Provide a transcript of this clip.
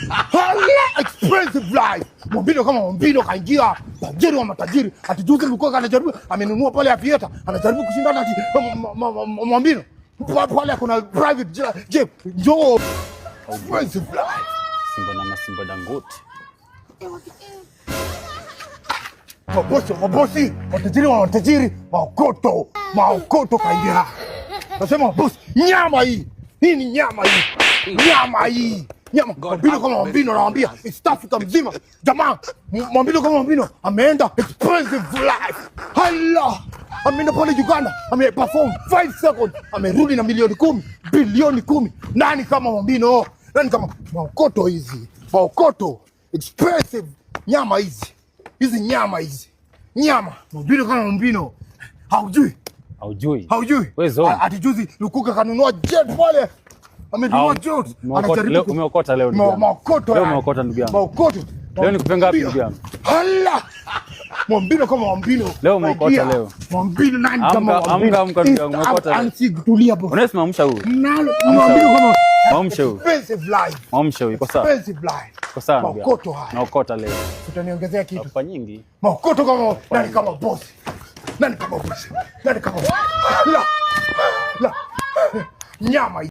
Hala expensive life. Mwambino kama Mwambino kaingia tajiri wa matajiri. Ati juzi mlikuwa kanajaribu amenunua pale Aviator, anajaribu kushindana ati Mwambino. Pale kuna private jet. Njoo. Expensive life. Simba na Simba Dangote. Mabosi, watajiri, maokoto kaingia. Nasema boss, nyama hii. Hii ni nyama hii. Nyama hii. Nyama. Mwambino kama Mwambino nawaambia, East Africa mzima. Jamaa, Mwambino kama Mwambino ameenda expensive life. Hala. Ameenda pale Uganda, ameperform 5 seconds, amerudi na milioni 10, bilioni 10. Nani kama Mwambino? Nani kama maokoto hizi? Maokoto expensive nyama hizi. Hizi nyama hizi. Nyama. Mwambino kama Mwambino. Haujui. Wewe zone. Ati juzi Lukuga kanunua jet pale. Amenunua jet. Anajaribu umeokota leo ndugu yangu. Maokoto. Leo umeokota ndugu yangu. Maokoto. Leo nikupe ngapi ndugu yangu? Hala. Mwambino kama Mwambino. Leo umeokota leo. Mwambino nani kama Mwambino? Amka ndugu yangu umeokota. Anasitulia hapo. Unasema amsha huyu. Mwambino kama amsha huyu. Expensive life. Amsha huyu. Iko sawa. Expensive life. Iko sawa ndugu yangu. Maokoto haya. Naokota leo. Utaniongezea kitu. Kwa nyingi. Maokoto kama nani kama boss. Nani kama boss? Nani kama la nyama.